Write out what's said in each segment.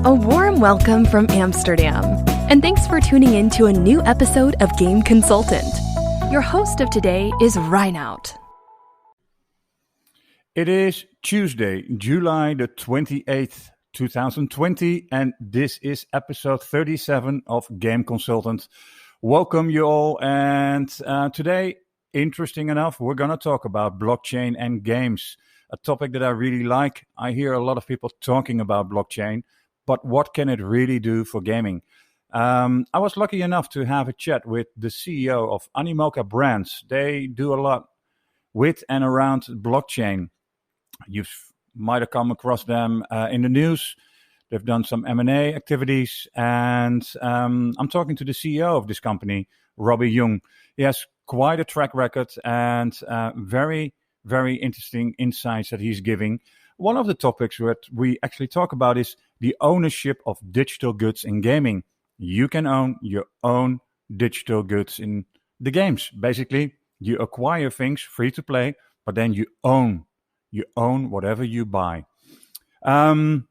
A warm welcome from Amsterdam, and thanks for tuning in to a new episode of Game Consultant. Your host of today is Reinout. It is Tuesday, July the 28th, 2020, and this is episode 37 of Game Consultant. Welcome you all, and today, interesting enough, we're going to talk about blockchain and games, a topic that I really like. I hear a lot of people talking about blockchain, but what can it really do for gaming? I was lucky enough to have a chat with the CEO of Animoca Brands. They do a lot with and around blockchain. You might have come across them in the news. They've done some M&A activities, and I'm talking to the CEO of this company, Robby Yung. He has quite a track record and very, very interesting insights that he's giving. One of the topics that we actually talk about is the ownership of digital goods in gaming. You can own your own digital goods in the games. Basically, you acquire things free to play, but then you own whatever you buy. The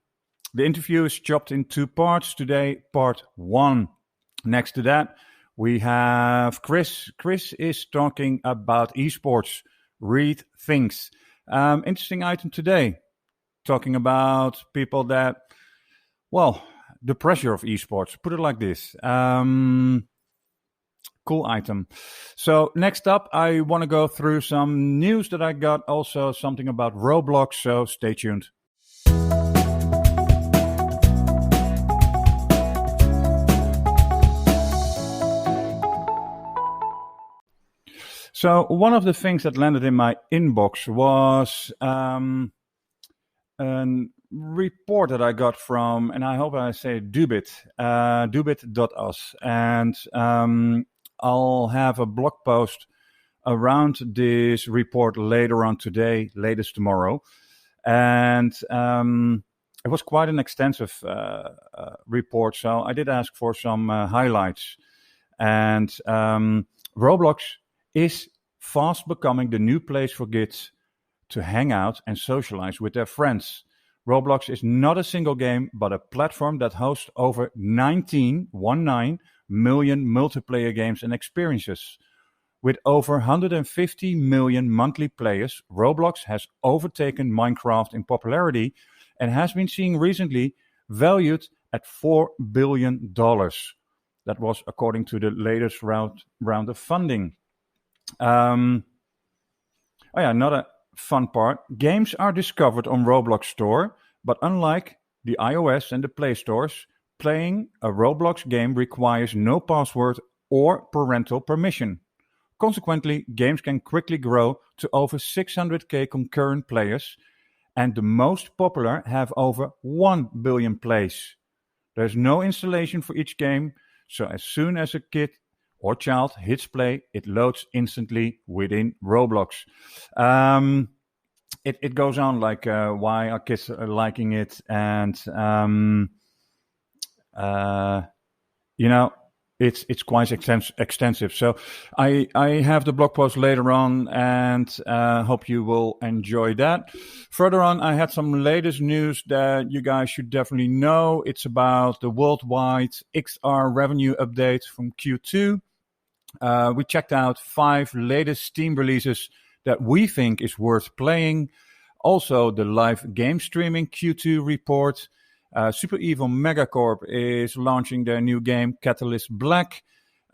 interview is chopped in two parts today. Part one. Next to that, we have Chris. Chris is talking about esports. Read things. Interesting item today. Talking about people that, the pressure of esports. Put it like this. Cool item. So next up, I want to go through some news that I got. Also something about Roblox. So stay tuned. So one of the things that landed in my inbox was a report that I got from, and I hope I say Dubit, dubit.us, and I'll have a blog post around this report later on today, latest tomorrow, and it was quite an extensive report, so I did ask for some highlights, and Roblox is fast becoming the new place for kids to hang out and socialize with their friends. Roblox is not a single game, but a platform that hosts over 19 million multiplayer games and experiences. With over 150 million monthly players, Roblox has overtaken Minecraft in popularity and has been seen recently valued at $4 billion. That was according to the latest round of funding. Another fun part. Games are discovered on Roblox Store, but unlike the iOS and the Play Stores, playing a Roblox game requires no password or parental permission. Consequently, games can quickly grow to over 600k concurrent players, and the most popular have over 1 billion plays. There's no installation for each game, so as soon as a kid or child hits play, it loads instantly within Roblox. It goes on like why are kids liking it, and it's quite extensive. So I have the blog post later on, and hope you will enjoy that. Further on, I had some latest news that you guys should definitely know. It's about the worldwide XR revenue update from Q2. We checked out 5 latest Steam releases that we think is worth playing. Also, the live game streaming Q2 report. Super Evil Megacorp is launching their new game, Catalyst Black.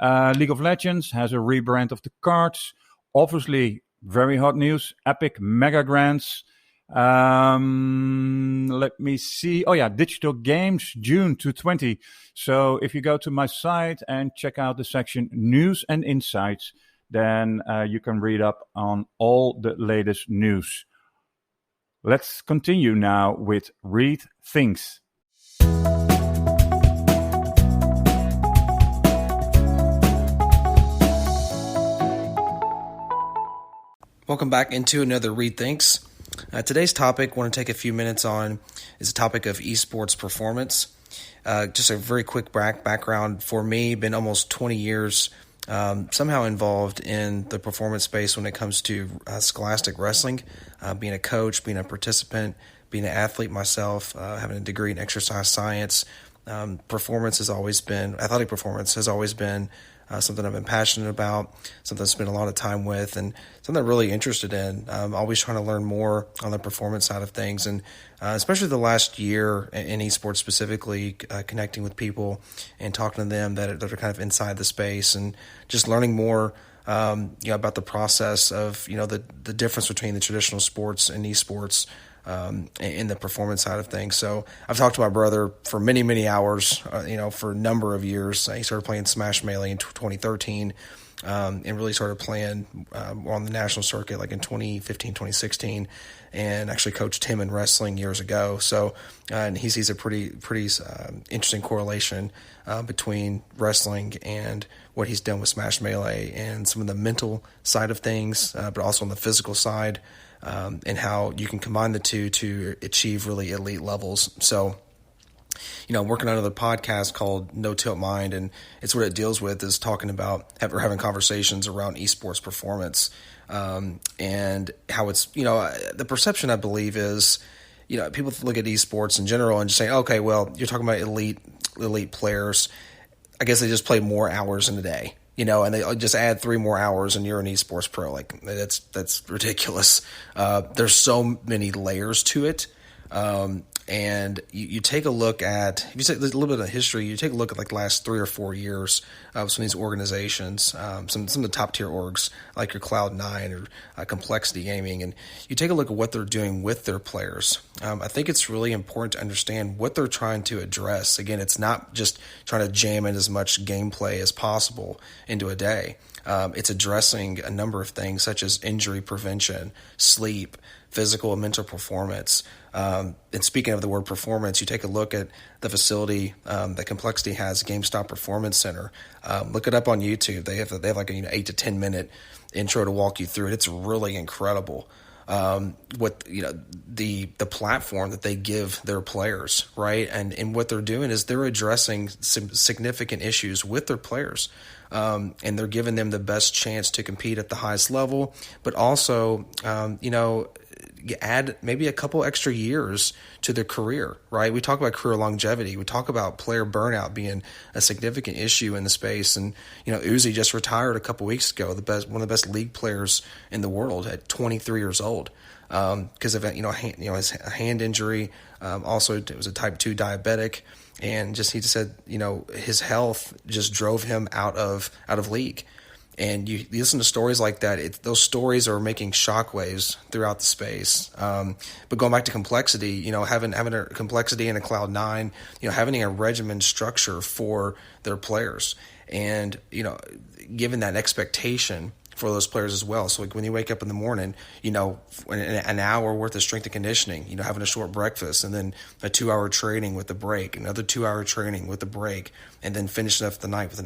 League of Legends has a rebrand of the cards. Obviously, very hot news. Epic Mega Grants. Let me see. Digital games, June 2020. So if you go to my site and check out the section News and Insights, then you can read up on all the latest news. Let's continue now with Read Things. Welcome back into another Read Things. Today's topic I want to take a few minutes on is a topic of esports performance. Just a very quick background for me, been almost 20 years somehow involved in the performance space when it comes to scholastic wrestling, being a coach, being a participant, being an athlete myself, having a degree in exercise science, athletic performance has always been something I've been passionate about, something I've spent a lot of time with, and something I'm really interested in. Always trying to learn more on the performance side of things, and especially the last year in esports specifically, connecting with people and talking to them that are kind of inside the space, and just learning more about the process of the difference between the traditional sports and esports. In the performance side of things. So I've talked to my brother for many, many hours, for a number of years. He started playing Smash Melee in 2013 and really started playing on the national circuit like in 2015, 2016, and actually coached him in wrestling years ago. So and he sees a pretty interesting correlation between wrestling and what he's done with Smash Melee and some of the mental side of things, but also on the physical side. And how you can combine the two to achieve really elite levels. So, I'm working on another podcast called No Tilt Mind, and it's what it deals with is talking about having conversations around esports performance, and how it's, the perception I believe is, people look at esports in general and just say, okay, well, you're talking about elite players. I guess they just play more hours in a day. And they just add 3 more hours and you're an esports pro. Like that's ridiculous. There's so many layers to it. And you take a look at, if you take a little bit of history, you take a look at like the last 3 or 4 years of some of these organizations, some of the top tier orgs like your Cloud9 or Complexity Gaming, and you take a look at what they're doing with their players. I think it's really important to understand what they're trying to address. Again, it's not just trying to jam in as much gameplay as possible into a day. It's addressing a number of things such as injury prevention, sleep, physical and mental performance. And speaking of the word performance, you take a look at the facility that Complexity has, GameStop Performance Center. Look it up on YouTube. They have like an 8 to 10 minute intro to walk you through it. It's really incredible. What the platform that they give their players, right? And what they're doing is they're addressing some significant issues with their players. And they're giving them the best chance to compete at the highest level, but also, add maybe a couple extra years to their career, right? We talk about career longevity. We talk about player burnout being a significant issue in the space. And, Uzi just retired a couple weeks ago, one of the best league players in the world at 23 years old, because of, his hand injury. Also, it was a type 2 diabetic. And he just said, his health just drove him out of league. And you listen to stories like that, those stories are making shockwaves throughout the space. But going back to Complexity, having a Complexity and a Cloud9, having a regimen structure for their players, and given that expectation for those players as well. So like when you wake up in the morning, an hour worth of strength and conditioning, having a short breakfast, and then a 2-hour training with a break, another 2-hour training with a break, and then finishing up the night with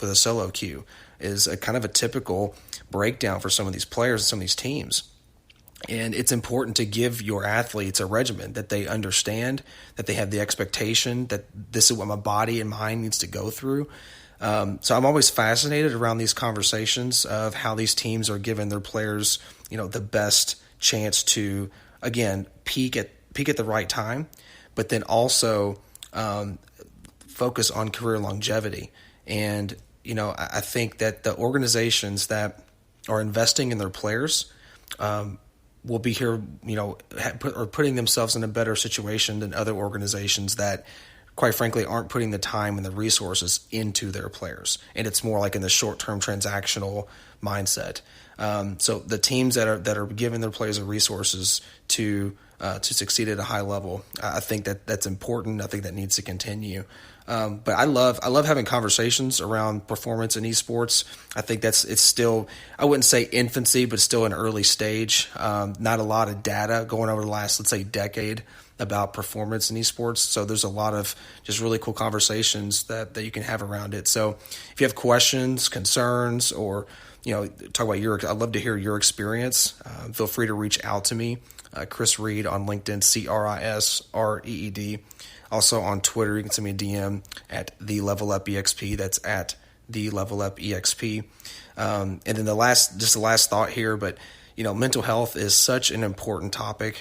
a solo queue is a kind of a typical breakdown for some of these players and some of these teams. And it's important to give your athletes a regimen that they understand, that they have the expectation that this is what my body and mind needs to go through. So I'm always fascinated around these conversations of how these teams are giving their players, the best chance to, again, peak at the right time, but then also focus on career longevity. And I think that the organizations that are investing in their players will be here, putting themselves in a better situation than other organizations that, quite frankly, aren't putting the time and the resources into their players. And it's more like in the short-term transactional mindset. So the teams that are giving their players the resources to succeed at a high level, I think that's important. I think that needs to continue. But I love having conversations around performance in esports. I think it's still, I wouldn't say infancy, but still an early stage. Not a lot of data going over the last, let's say, decade about performance in esports. So there's a lot of just really cool conversations that you can have around it. So if you have questions, concerns, or talk about I'd love to hear your experience. Feel free to reach out to me, Chris Reed on LinkedIn, ChrisReed. Also on Twitter, you can send me a DM at TheLevelUpEXP. That's at TheLevelUpEXP. And then the last thought here, but mental health is such an important topic.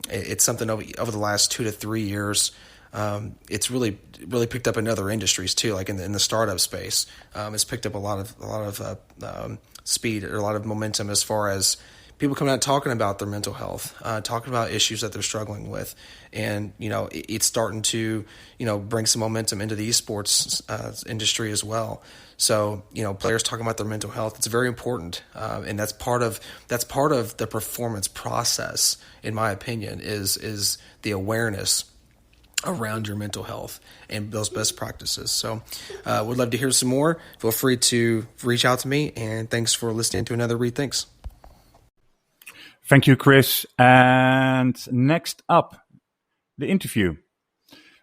It's something over the last 2 to 3 years. It's really picked up in other industries too, like in the startup space. It's picked up a lot of speed or a lot of momentum as far as people coming out talking about their mental health, talking about issues that they're struggling with, and it's starting to bring some momentum into the esports industry as well. So players talking about their mental health, it's very important, and that's part of the performance process, in my opinion, is the awareness around your mental health and those best practices. So would love to hear some more. Feel free to reach out to me, and thanks for listening to another Rethinks. Thank you, Chris. And next up, the interview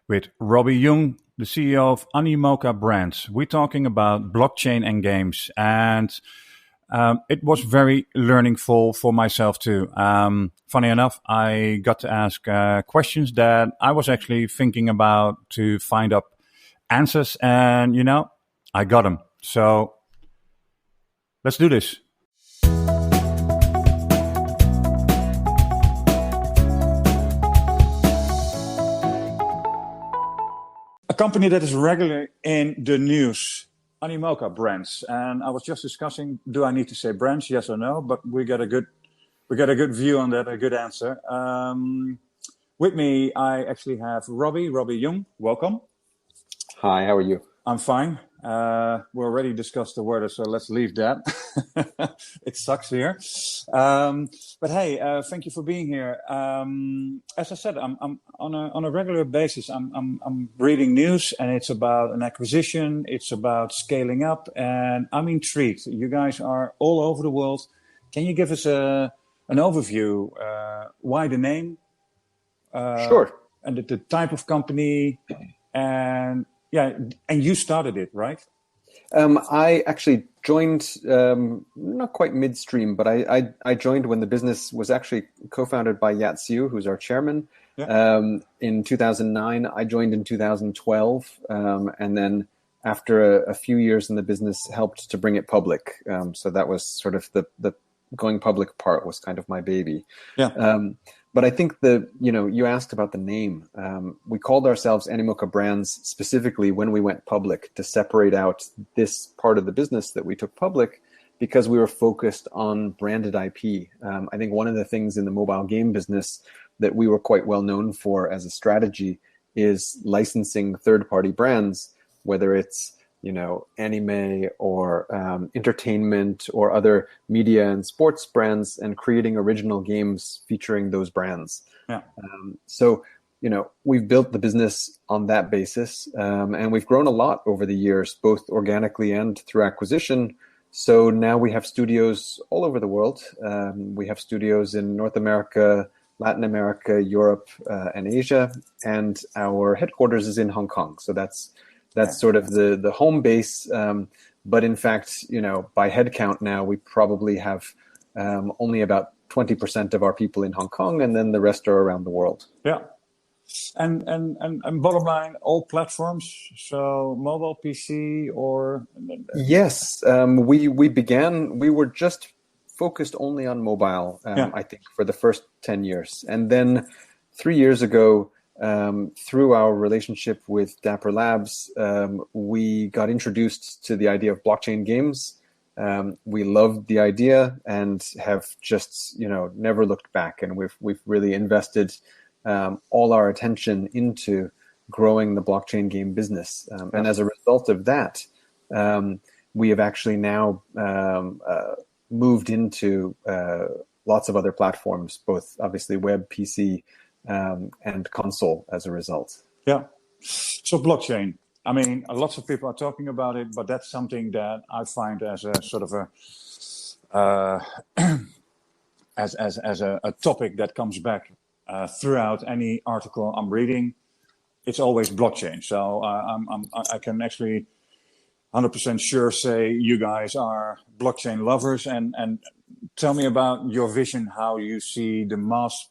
with Robby Yung, the CEO of Animoca Brands. We're talking about blockchain and games, and it was very learningful for myself too. Funny enough, I got to ask questions that I was actually thinking about to find up answers, and I got them. So let's do this. A company that is regularly in the news, Animoca Brands, and I was just discussing: do I need to say brands, yes or no? But we got a good view on that, a good answer. With me, I actually have Robby Yung. Welcome. Hi, how are you? I'm fine. We already discussed the weather, so let's leave that. It sucks here. But hey, thank you for being here. As I said, I'm on a regular basis. I'm reading news, and it's about an acquisition. It's about scaling up, and I'm intrigued. You guys are all over the world. Can you give us an overview? Why the name? Sure. And the type of company, and you started it, right? I actually joined not quite midstream, but I joined when the business was actually co-founded by Yat Siu, who's our chairman. Yeah. In 2009, I joined in 2012, and then after a few years in the business, helped to bring it public. So that was sort of the going public part was kind of my baby. Yeah. But I think you asked about the name. We called ourselves Animoca Brands specifically when we went public to separate out this part of the business that we took public, because we were focused on branded IP. I think one of the things in the mobile game business that we were quite well known for as a strategy is licensing third-party brands, whether it's anime or entertainment or other media and sports brands, and creating original games featuring those brands. Yeah. So we've built the business on that basis, and we've grown a lot over the years, both organically and through acquisition. So now we have studios all over the world. We have studios in North America, Latin America, Europe, and Asia, and our headquarters is in Hong Kong. So that's sort of the home base. But in fact, by head count now, we probably have only about 20% of our people in Hong Kong, and then the rest are around the world. Yeah. And bottom line, all platforms, so mobile, PC, or? Yes. We were just focused only on mobile, I think, for the first 10 years. And then 3 years ago, through our relationship with Dapper Labs, we got introduced to the idea of blockchain games. We loved the idea and have just never looked back, and we've really invested all our attention into growing the blockchain game business. And as a result of that, we have actually now moved into lots of other platforms, both obviously web, PC, and console as a result. Yeah. So blockchain, I mean, lots of people are talking about it, but that's something that I find as a sort of as a topic that comes back throughout any article I'm reading. It's always blockchain. So I can actually 100% sure say you guys are blockchain lovers, and tell me about your vision, how you see the mass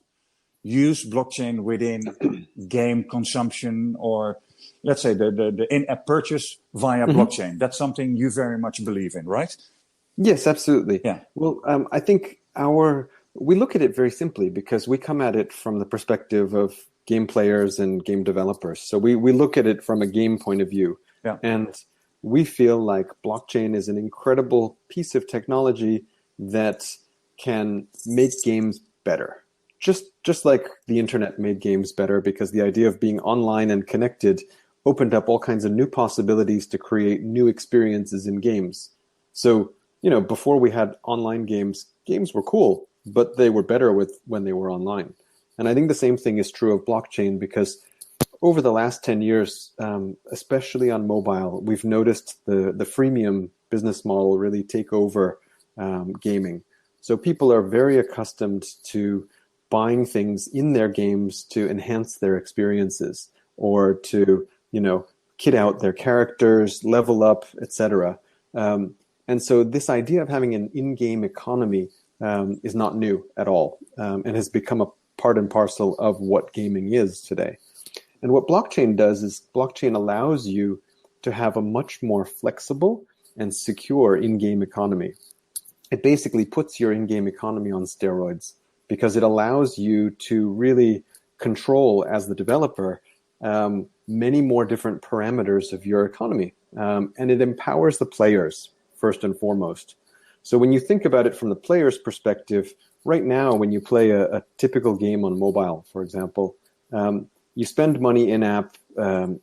use blockchain within game consumption, or let's say the in-app purchase via blockchain. That's something you very much believe in, right? Yes, absolutely. Yeah. Well, I think we look at it very simply because we come at it from the perspective of game players and game developers. So we look at it from a game point of view. Yeah. And we feel like blockchain is an incredible piece of technology that can make games better. Just like the internet made games better, because the idea of being online and connected opened up all kinds of new possibilities to create new experiences in games. So, before we had online games were cool, but they were better when they were online. And I think the same thing is true of blockchain, because over the last 10 years, especially on mobile, we've noticed the freemium business model really take over gaming. So people are very accustomed to buying things in their games to enhance their experiences, or to, kit out their characters, level up, etc. And so this idea of having an in-game economy is not new at all, and has become a part and parcel of what gaming is today. And what blockchain does is blockchain allows you to have a much more flexible and secure in-game economy. It basically puts your in-game economy on steroids, because it allows you to really control, as the developer, many more different parameters of your economy. And it empowers the players, first and foremost. So when you think about it from the player's perspective, right now, when you play a typical game on mobile, for example, you spend money in-app,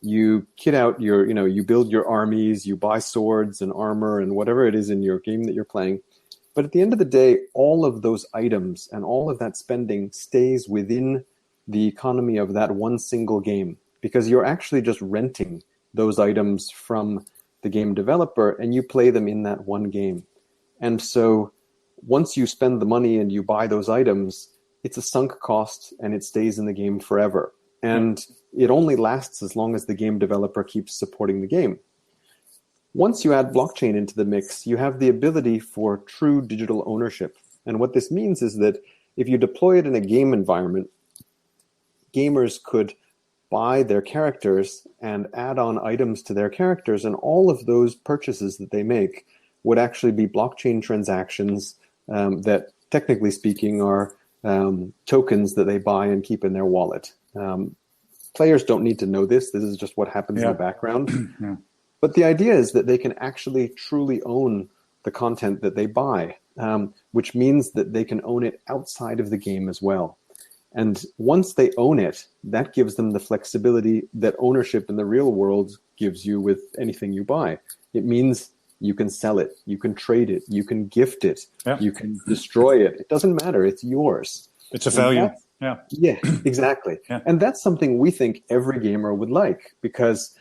you kit out you build your armies, you buy swords and armor and whatever it is in your game that you're playing. But at the end of the day, all of those items and all of that spending stays within the economy of that one single game, because you're actually just renting those items from the game developer and you play them in that one game. And so once you spend the money and you buy those items, it's a sunk cost and it stays in the game forever. And it only lasts as long as the game developer keeps supporting the game. Once you add blockchain into the mix, you have the ability for true digital ownership. And what this means is that if you deploy it in a game environment, gamers could buy their characters and add on items to their characters, and all of those purchases that they make would actually be blockchain transactions that, technically speaking, are tokens that they buy and keep in their wallet. Players don't need to know this. This is just what happens in the background. Yeah. But the idea is that they can actually truly own the content that they buy, which means that they can own it outside of the game as well. And once they own it, that gives them the flexibility that ownership in the real world gives you with anything you buy. It means you can sell it, you can trade it, you can gift it, you can destroy it. It doesn't matter. It's yours. It's a value. Yeah, exactly. And that's something we think every gamer would like, because,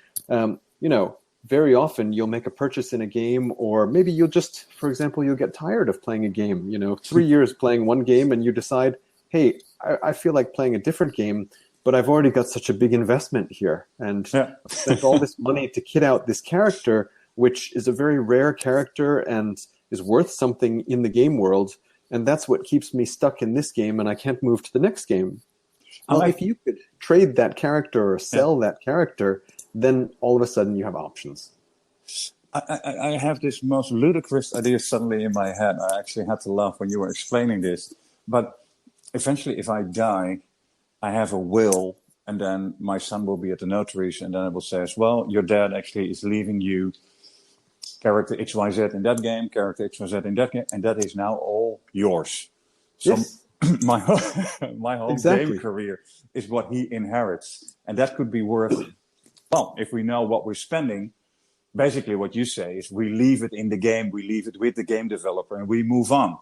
very often you'll make a purchase in a game, or maybe you'll just, for example, you'll get tired of playing a game, 3 years playing one game, and you decide, hey, I feel like playing a different game, but I've already got such a big investment here. And I've spent all this money to kit out this character, which is a very rare character and is worth something in the game world. And that's what keeps me stuck in this game, and I can't move to the next game. Well, if you could trade that character or sell that character, then all of a sudden you have options. I have this most ludicrous idea suddenly in my head. I actually had to laugh when you were explaining this. But eventually, if I die, I have a will, and then my son will be at the notary's, and then it will say, well, your dad actually is leaving you character XYZ in that game, character XYZ in that game, and that is now all yours. So my whole game career is what he inherits. And that could be worth, well, if we know what we're spending, basically what you say is we leave it in the game, we leave it with the game developer, and we move on.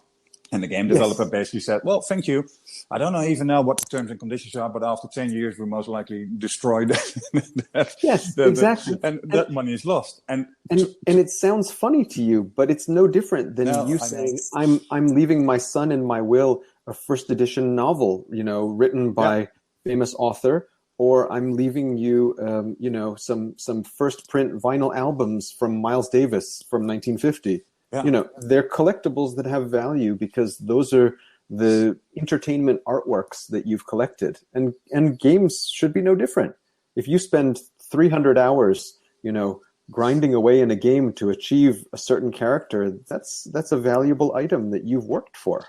And the game developer basically said, well, thank you. I don't even know what the terms and conditions are, but after 10 years, we most likely destroy that. Exactly. And that money is lost. And it sounds funny to you, but it's no different than you saying, I'm leaving my son in my will a first edition novel, written by famous author, or I'm leaving you, some first print vinyl albums from Miles Davis from 1950. They're collectibles that have value because those are the entertainment artworks that you've collected. And games should be no different. If you spend 300 hours, grinding away in a game to achieve a certain character, that's a valuable item that you've worked for.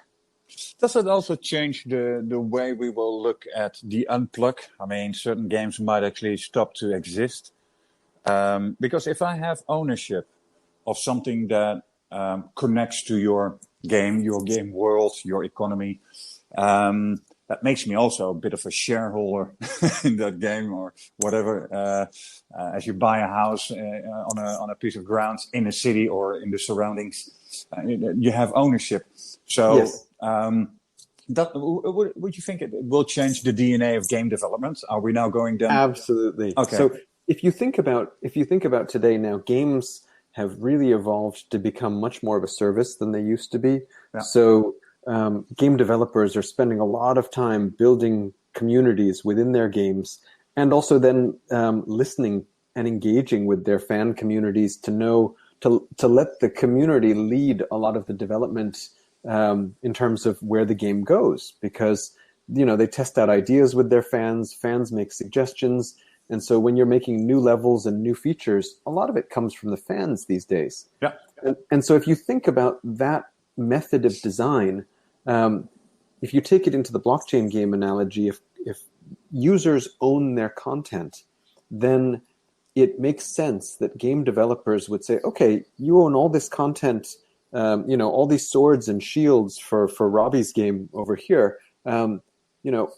Does it also change the way we will look at the unplug? I mean, certain games might actually stop to exist. Because if I have ownership of something that connects to your game world, your economy, that makes me also a bit of a shareholder in that game or whatever. As you buy a house on a piece of ground in a city or in the surroundings, you have ownership. So, Yes. would you think it will change the DNA of game development? Are we now going down? Absolutely. Okay. So if you think about today now, games have really evolved to become much more of a service than they used to be. Yeah. So game developers are spending a lot of time building communities within their games, and also then listening and engaging with their fan communities to let the community lead a lot of the development in terms of where the game goes, because they test out ideas with their fans make suggestions, and so when you're making new levels and new features, a lot of it comes from the fans these days. Yeah. And so if you think about that method of design, if you take it into the blockchain game analogy, if users own their content, then it makes sense that game developers would say, okay, you own all this content, all these swords and shields for Robby's game over here. I'm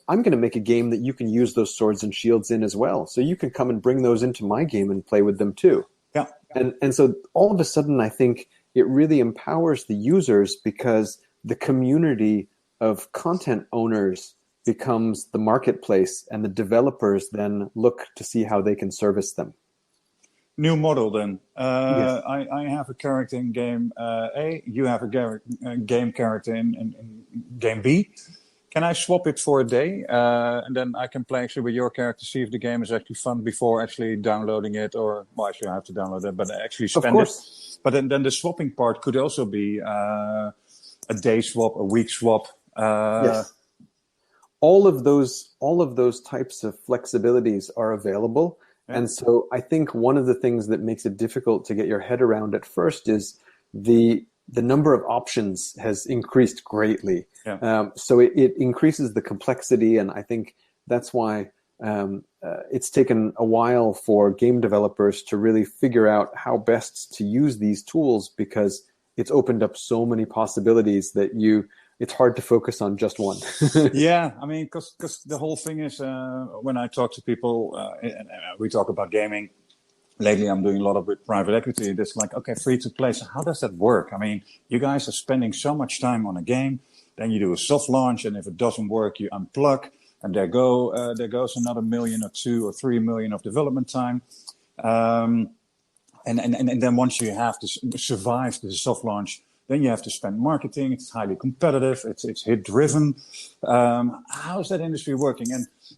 going to make a game that you can use those swords and shields in as well. So you can come and bring those into my game and play with them too. Yeah. And so all of a sudden, I think it really empowers the users, because the community of content owners becomes the marketplace, and the developers then look to see how they can service them. New model then. Yes. I have a character in game A. You have a game character in game B. Can I swap it for a day? And then I can play actually with your character, see if the game is actually fun before actually downloading it, or, well, actually I have to download it, but actually spend Of course. it. But then the swapping part could also be a day swap, a week swap. Yes. All of those types of flexibilities are available. Yeah. And so I think one of the things that makes it difficult to get your head around at first is the number of options has increased greatly. Yeah. So it increases the complexity, and I think that's why it's taken a while for game developers to really figure out how best to use these tools, because it's opened up so many possibilities that it's hard to focus on just one. Yeah, I mean, because the whole thing is, when I talk to people, and we talk about gaming. Lately, I'm doing a lot with private equity. It's like, okay, free to play. So how does that work? I mean, you guys are spending so much time on a game, then you do a soft launch, and if it doesn't work, you unplug, and there goes another $1 million or $2 or $3 million of development time. And then once you have to survive the soft launch, then you have to spend marketing. It's highly competitive. It's hit driven. How is that industry working?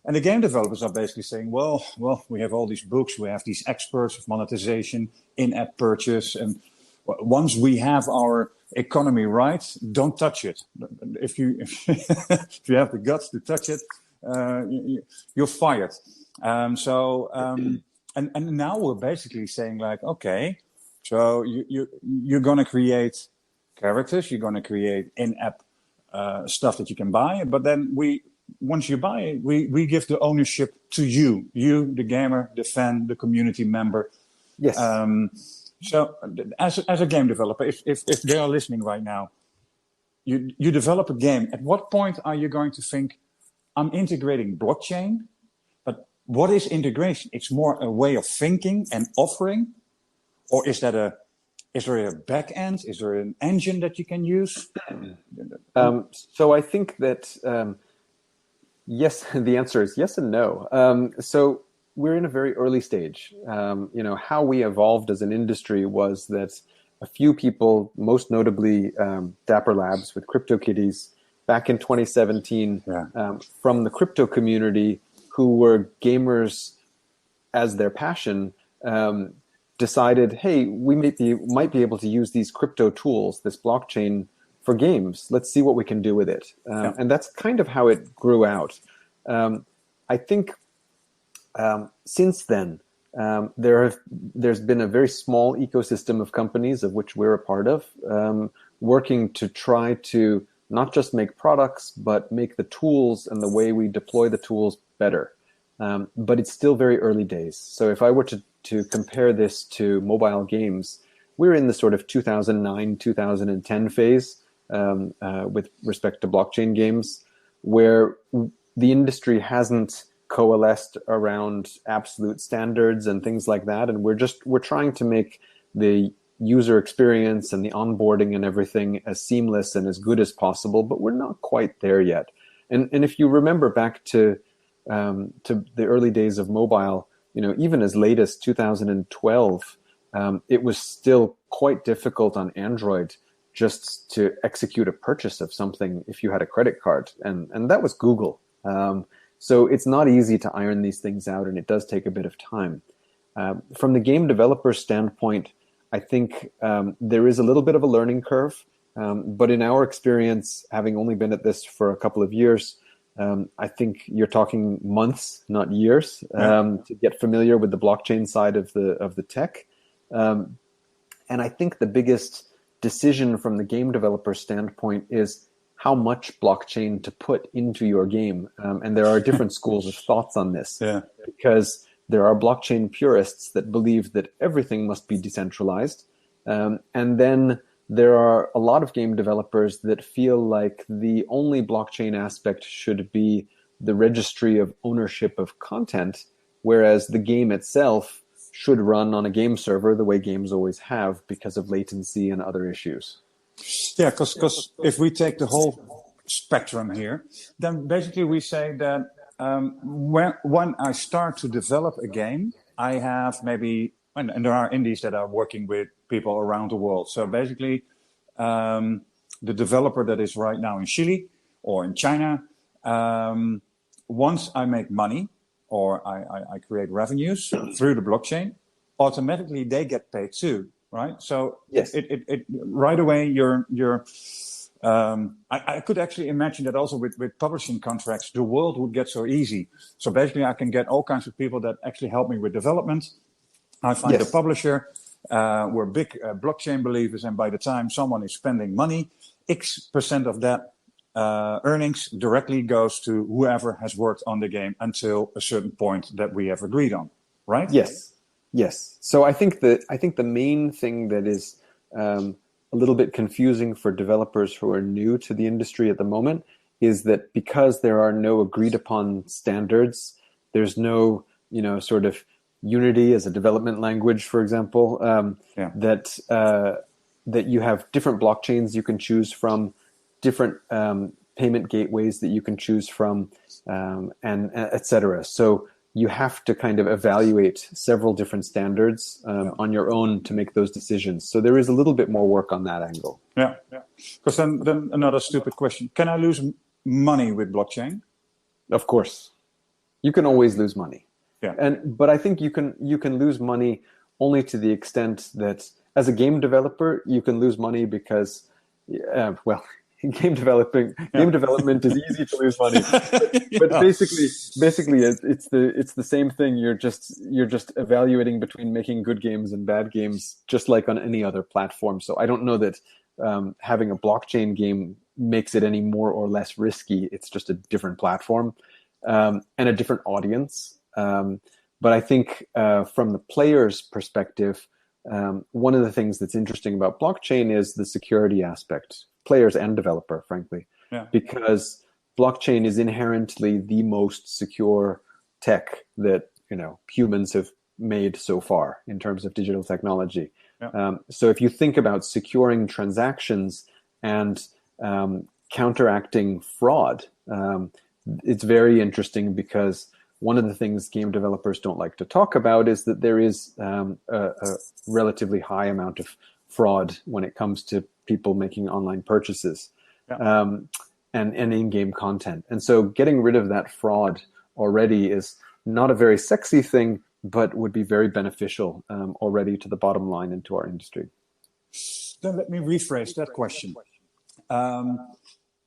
And the game developers are basically saying, well, we have all these books. We have these experts of monetization, in-app purchase. And once we have our economy right, don't touch it. If you if you have the guts to touch it, you're fired. And now we're basically saying, like, okay, so you're going to create characters, you're going to create in-app stuff that you can buy, but then once you buy it, we give the ownership to you, the gamer, the fan, the community member. Yes. So as a game developer, if they are listening right now, you develop a game. At what point are you going to think, I'm integrating blockchain? But what is integration? It's more a way of thinking and offering, or is there a back end? Is there an engine that you can use? So I think that yes, the answer is yes and no. So we're in a very early stage. How we evolved as an industry was that a few people, most notably Dapper Labs with CryptoKitties, back in 2017, from the crypto community, who were gamers as their passion, decided, hey, we might be able to use these crypto tools, this blockchain, for games. Let's see what we can do with it. And that's kind of how it grew out. I think since then, there's been a very small ecosystem of companies, of which we're a part of, working to try to not just make products, but make the tools and the way we deploy the tools better. But it's still very early days. So if I were to compare this to mobile games, we're in the sort of 2009, 2010 phase with respect to blockchain games, where the industry hasn't coalesced around absolute standards and things like that. And we're trying to make the user experience and the onboarding and everything as seamless and as good as possible, but we're not quite there yet. And if you remember back to the early days of mobile, even as late as 2012, it was still quite difficult on Android just to execute a purchase of something if you had a credit card, and that was Google. So it's not easy to iron these things out, and it does take a bit of time. From the game developer standpoint, I think there is a little bit of a learning curve, but in our experience, having only been at this for a couple of years, I think you're talking months, not years, to get familiar with the blockchain side of the tech. And I think the biggest decision from the game developer standpoint is how much blockchain to put into your game. And there are different schools of thoughts on this, because there are blockchain purists that believe that everything must be decentralized. And then there are a lot of game developers that feel like the only blockchain aspect should be the registry of ownership of content, whereas the game itself should run on a game server the way games always have because of latency and other issues. Yeah, because if we take the whole spectrum here, then basically we say that when I start to develop a game, I have maybe, and there are indies that are working with people around the world. So basically, the developer that is right now in Chile or in China, once I make money or I create revenues through the blockchain, automatically they get paid too, right? So yes. it right away I could actually imagine that also with publishing contracts, the world would get so easy. So basically I can get all kinds of people that actually help me with development. I find a publisher, we're big blockchain believers, and by the time someone is spending money, X% of that earnings directly goes to whoever has worked on the game until a certain point that we have agreed on, right? Yes. So I think the main thing that is a little bit confusing for developers who are new to the industry at the moment is that because there are no agreed upon standards, there's no, sort of Unity as a development language, for example, that you have different blockchains you can choose from, different payment gateways that you can choose from, and et cetera. So you have to kind of evaluate several different standards on your own to make those decisions. So there is a little bit more work on that angle. Yeah. Because then another stupid question: can I lose money with blockchain? Of course, you can always lose money. Yeah. But I think you can lose money only to the extent that as a game developer you can lose money because, game development is easy to lose money, but basically it's the same thing. You're just evaluating between making good games and bad games, just like on any other platform. So I don't know that having a blockchain game makes it any more or less risky. It's just a different platform and a different audience. But I think from the player's perspective, one of the things that's interesting about blockchain is the security aspect. Players and developer, frankly, because blockchain is inherently the most secure tech that humans have made so far in terms of digital technology. So if you think about securing transactions and counteracting fraud, it's very interesting because one of the things game developers don't like to talk about is that there is a relatively high amount of fraud when it comes to people making online purchases and in-game content. And so getting rid of that fraud already is not a very sexy thing, but would be very beneficial already to the bottom line and to our industry. Then let me rephrase that question.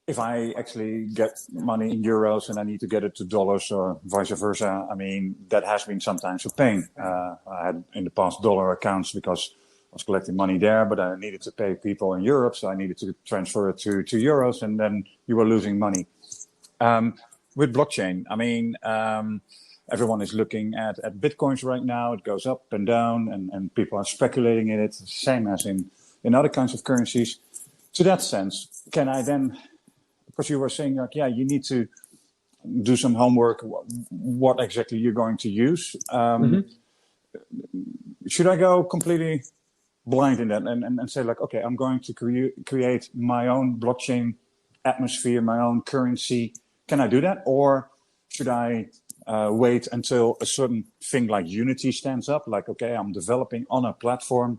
If I actually get money in euros and I need to get it to dollars or vice versa, I mean, that has been sometimes a pain. I had in the past dollar accounts because was collecting money there, but I needed to pay people in Europe, so I needed to transfer it to euros, and then you were losing money. With blockchain, I mean, everyone is looking at Bitcoins right now. It goes up and down, and people are speculating in it, same as in other kinds of currencies. To that sense, can I then, because you were saying, like, yeah, you need to do some homework, what exactly you're going to use. Should I go completely blind in that and say, like, okay, I'm going to create my own blockchain atmosphere, my own currency? Can I do that? Or should I wait until a certain thing like Unity stands up? Like, okay, I'm developing on a platform,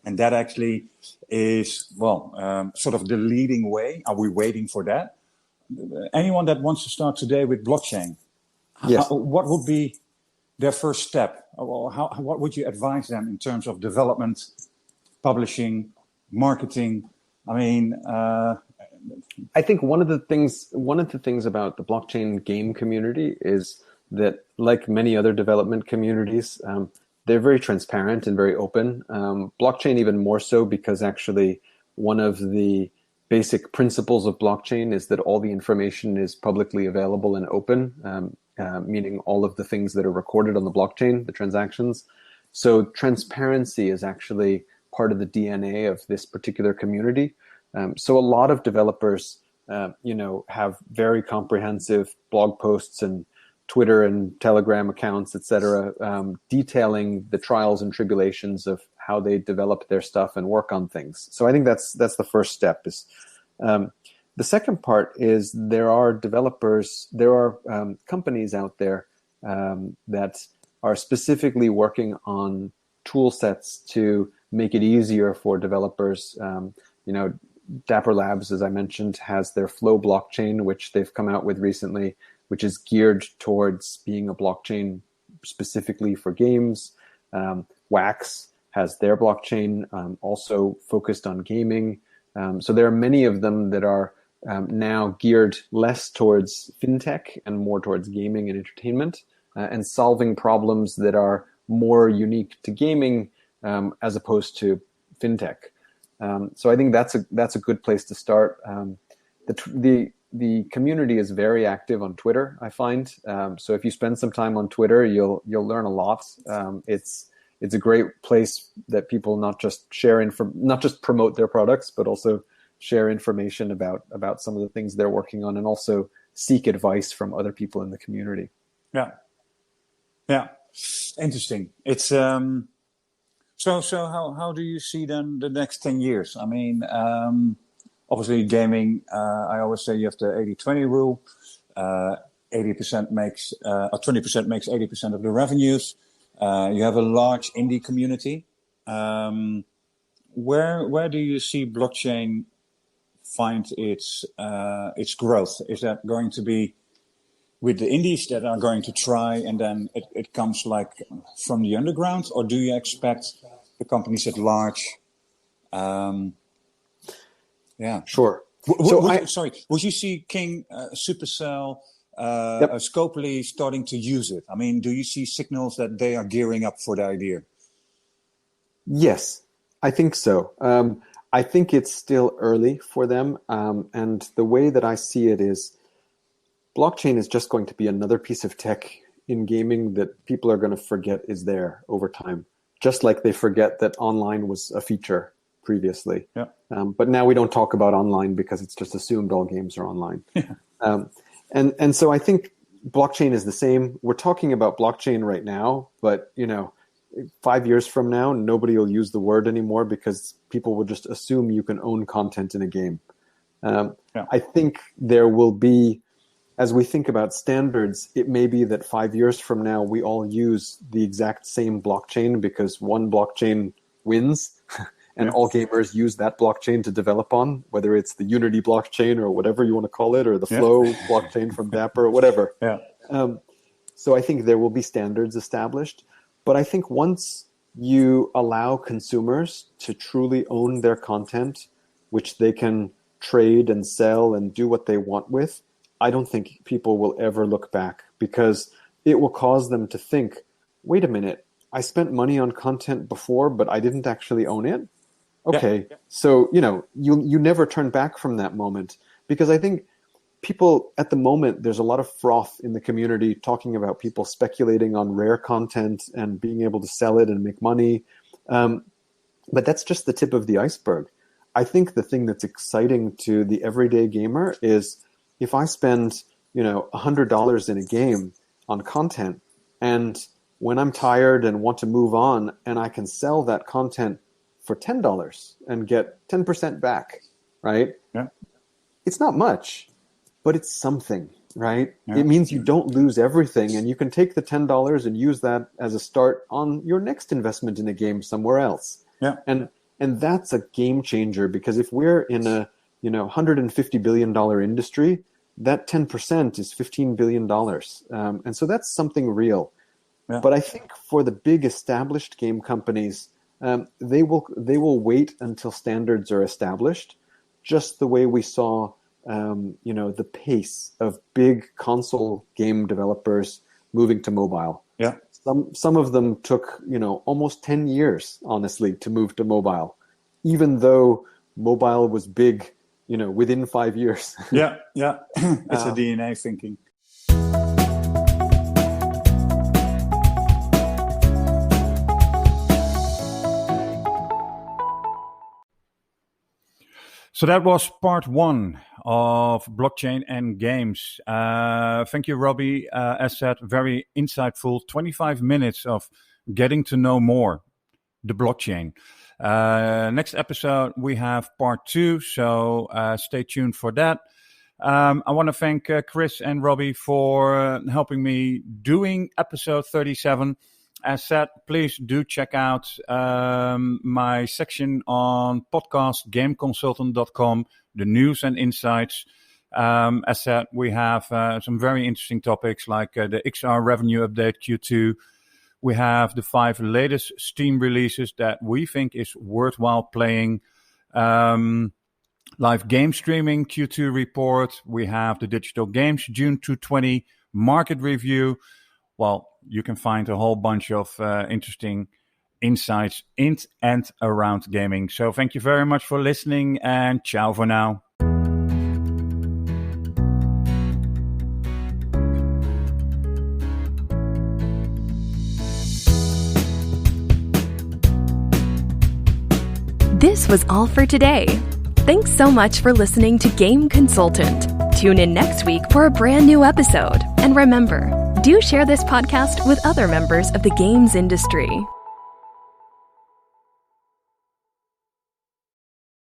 and that actually is, sort of the leading way. Are we waiting for that? Anyone that wants to start today with blockchain, Yes. What would be their first step? Or what would you advise them in terms of development, publishing, marketing? I mean, I think one of the things about the blockchain game community is that, like many other development communities, they're very transparent and very open. Blockchain even more so, because actually one of the basic principles of blockchain is that all the information is publicly available and open, meaning all of the things that are recorded on the blockchain, the transactions. So transparency is actually part of the DNA of this particular community. So a lot of developers, have very comprehensive blog posts and Twitter and Telegram accounts, etc., detailing the trials and tribulations of how they develop their stuff and work on things. So I think that's the first step. The second part is there are companies out there that are specifically working on tool sets to make it easier for developers. Dapper Labs, as I mentioned, has their Flow blockchain, which they've come out with recently, which is geared towards being a blockchain specifically for games. Wax has their blockchain, also focused on gaming. So there are many of them that are now geared less towards fintech and more towards gaming and entertainment, and solving problems that are more unique to gaming as opposed to fintech. So I think that's a good place to start. The community is very active on Twitter, I find. So if you spend some time on Twitter, you'll learn a lot. It's a great place that people not just promote their products, but also share information about some of the things they're working on, and also seek advice from other people in the community. Yeah, interesting. It's so how do you see then the next 10 years? I mean, obviously gaming, I always say you have the 80-20 rule. 80% makes, or 20% makes 80% of the revenues. You have a large indie community. Where do you see blockchain find its growth? Is that going to be with the indies that are going to try, and then it comes like from the underground, or do you expect the companies at large? Sure. Would you see King, Supercell, Yep. Scopely starting to use it? I mean, do you see signals that they are gearing up for the idea? Yes, I think so. I think it's still early for them. And the way that I see it is, blockchain is just going to be another piece of tech in gaming that people are going to forget is there over time. Just like they forget that online was a feature previously. Yeah. But now we don't talk about online because it's just assumed all games are online. Yeah. And so I think blockchain is the same. We're talking about blockchain right now, but 5 years from now, nobody will use the word anymore because people will just assume you can own content in a game. I think there will be, as we think about standards, it may be that 5 years from now, we all use the exact same blockchain because one blockchain wins and all gamers use that blockchain to develop on, whether it's the Unity blockchain or whatever you want to call it, or the Flow blockchain from Dapper or whatever. So I think there will be standards established. But I think once you allow consumers to truly own their content, which they can trade and sell and do what they want with, I don't think people will ever look back, because it will cause them to think, wait a minute, I spent money on content before, but I didn't actually own it. Okay, so you never turn back from that moment, because I think people at the moment, there's a lot of froth in the community talking about people speculating on rare content and being able to sell it and make money. But that's just the tip of the iceberg. I think the thing that's exciting to the everyday gamer is if I spend, $100 in a game on content, and when I'm tired and want to move on, and I can sell that content for $10 and get 10% back, right? Yeah. It's not much, but it's something, right? Yeah. It means you don't lose everything, and you can take the $10 and use that as a start on your next investment in a game somewhere else. Yeah. And that's a game changer, because if we're in a $150 billion industry, that 10% is $15 billion. And so that's something real. Yeah. But I think for the big established game companies, they will wait until standards are established, just the way we saw the pace of big console game developers moving to mobile. Yeah. Some of them took, almost 10 years, honestly, to move to mobile, even though mobile was big, within 5 years. Yeah. It's a DNA thinking. So that was part 1 of blockchain and games. Thank you, Robby. As said, very insightful. 25 minutes of getting to know more the blockchain. Next episode, we have part 2. So stay tuned for that. I want to thank Chris and Robby for helping me doing episode 37. As said, please do check out my section on podcast, gameconsultant.com, the news and insights. As said, we have some very interesting topics like the XR revenue update Q2. We have the 5 latest Steam releases that we think is worthwhile playing. Live game streaming Q2 report. We have the Digital Games June 2020 market review. Well, you can find a whole bunch of interesting insights in and around gaming. So thank you very much for listening, and ciao for now. This was all for today. Thanks so much for listening to Game Consultant. Tune in next week for a brand new episode. And remember, do share this podcast with other members of the games industry.